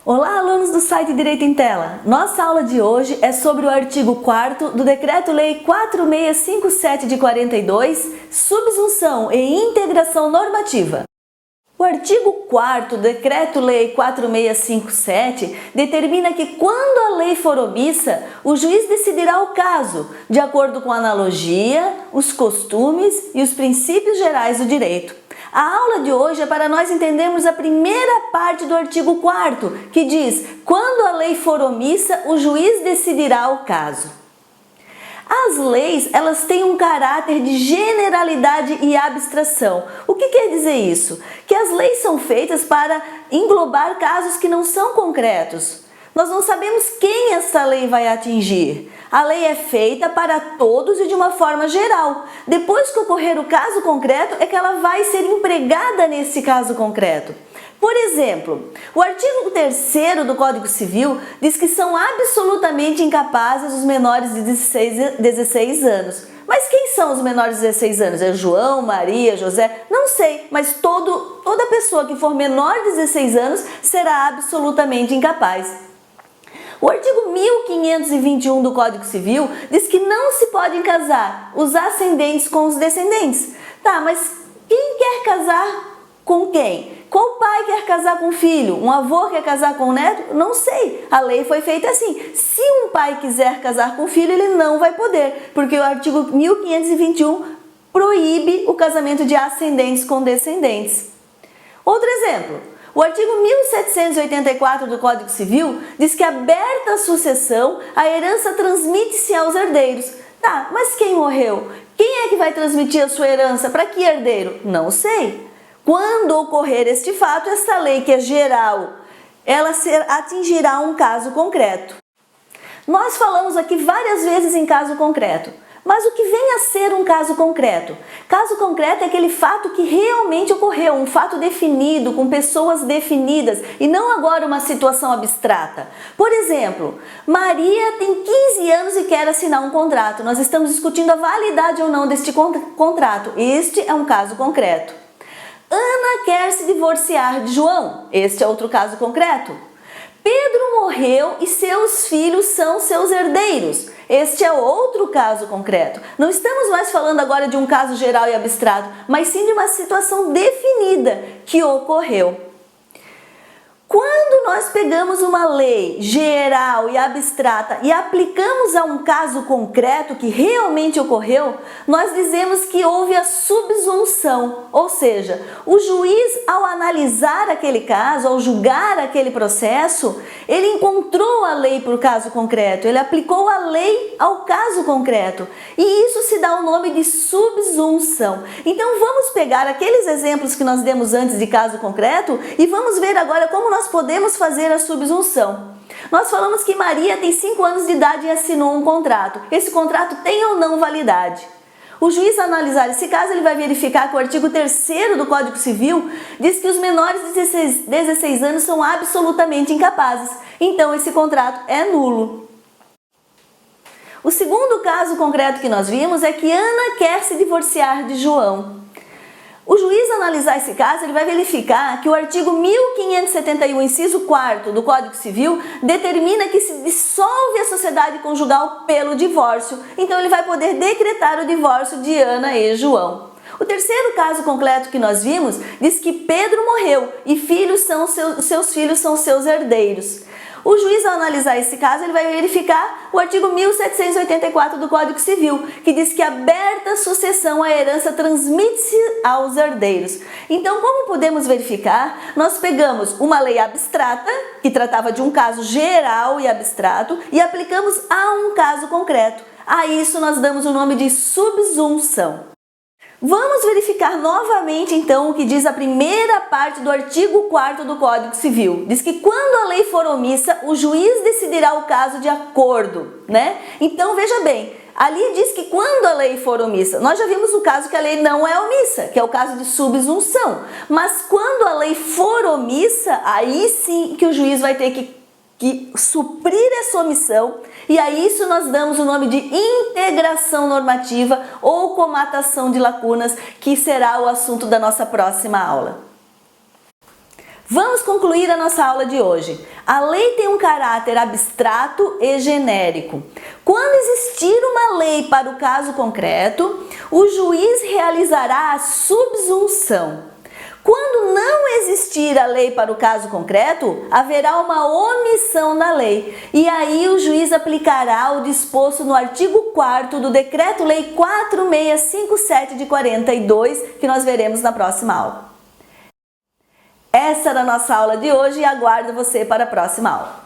Olá, alunos do site Direito em Tela! Nossa aula de hoje é sobre o artigo 4º do Decreto-Lei 4657 de 42, subsunção e integração normativa. O artigo 4º do Decreto-Lei 4657 determina que, quando a lei for omissa, o juiz decidirá o caso, de acordo com a analogia, os costumes e os princípios gerais do direito. A aula de hoje é para nós entendermos a primeira parte do artigo 4º, que diz: quando a lei for omissa, o juiz decidirá o caso. As leis, elas têm um caráter de generalidade e abstração. O que quer dizer isso? Que as leis são feitas para englobar casos que não são concretos. Nós não sabemos quem essa lei vai atingir. A lei é feita para todos e de uma forma geral. Depois que ocorrer o caso concreto, é que ela vai ser empregada nesse caso concreto. Por exemplo, o artigo 3º do Código Civil diz que são absolutamente incapazes os menores de 16 anos. Mas quem são os menores de 16 anos? É João, Maria, José? Não sei, mas toda pessoa que for menor de 16 anos será absolutamente incapaz. O artigo 1521 do Código Civil diz que não se podem casar os ascendentes com os descendentes. Tá, mas quem quer casar com quem? Qual pai quer casar com o filho? Um avô quer casar com o neto? Não sei. A lei foi feita assim. Se um pai quiser casar com o filho, ele não vai poder, porque o artigo 1521 proíbe o casamento de ascendentes com descendentes. Outro exemplo. O artigo 1784 do Código Civil diz que, aberta a sucessão, a herança transmite-se aos herdeiros. Tá, mas quem morreu? Quem é que vai transmitir a sua herança? Para que herdeiro? Não sei. Quando ocorrer este fato, essa lei, que é geral, ela atingirá um caso concreto. Nós falamos aqui várias vezes em caso concreto. Mas o que vem a ser um caso concreto? Caso concreto é aquele fato que realmente ocorreu, um fato definido, com pessoas definidas, e não agora uma situação abstrata. Por exemplo, Maria tem 15 anos e quer assinar um contrato. Nós estamos discutindo a validade ou não deste contrato. Este é um caso concreto. Ana quer se divorciar de João. Este é outro caso concreto. Pedro morreu e seus filhos são seus herdeiros. Este é outro caso concreto. Não estamos mais falando agora de um caso geral e abstrato, mas sim de uma situação definida que ocorreu. Quando nós pegamos uma lei geral e abstrata e aplicamos a um caso concreto que realmente ocorreu, nós dizemos que houve a subsunção, ou seja, o juiz, ao analisar aquele caso, ao julgar aquele processo, ele encontrou a lei para o caso concreto, ele aplicou a lei ao caso concreto, e isso se dá o nome de subsunção. Então vamos pegar aqueles exemplos que nós demos antes de caso concreto e vamos ver agora como nós podemos fazer a subsunção. Nós falamos que Maria tem 5 anos de idade e assinou um contrato. Esse contrato tem ou não validade? O juiz, ao analisar esse caso, ele vai verificar que o artigo 3º do Código Civil diz que os menores de 16 anos são absolutamente incapazes. Então, esse contrato é nulo. O segundo caso concreto que nós vimos é que Ana quer se divorciar de João. O juiz, ao analisar esse caso, ele vai verificar que o artigo 1571, inciso 4º do Código Civil determina que se dissolve a sociedade conjugal pelo divórcio. Então, ele vai poder decretar o divórcio de Ana e João. O terceiro caso concreto que nós vimos diz que Pedro morreu e seus filhos são seus herdeiros. O juiz, ao analisar esse caso, ele vai verificar o artigo 1784 do Código Civil, que diz que, aberta a sucessão, a herança transmite-se aos herdeiros. Então, como podemos verificar, nós pegamos uma lei abstrata, que tratava de um caso geral e abstrato, e aplicamos a um caso concreto. A isso nós damos o nome de subsunção. Vamos verificar novamente, então, o que diz a primeira parte do artigo 4º do Código Civil. Diz que, quando a lei for omissa, o juiz decidirá o caso de acordo, né? Então, veja bem, ali diz que quando a lei for omissa, nós já vimos o caso que a lei não é omissa, que é o caso de subsunção. Mas quando a lei for omissa, aí sim que o juiz vai ter que suprir essa omissão, e a isso nós damos o nome de integração normativa ou comatação de lacunas, que será o assunto da nossa próxima aula. Vamos concluir a nossa aula de hoje. A lei tem um caráter abstrato e genérico. Quando existir uma lei para o caso concreto, o juiz realizará a subsunção. Quando não existir a lei para o caso concreto, haverá uma omissão na lei. E aí o juiz aplicará o disposto no artigo 4º do Decreto-Lei 4657 de 42, que nós veremos na próxima aula. Essa era a nossa aula de hoje e aguardo você para a próxima aula.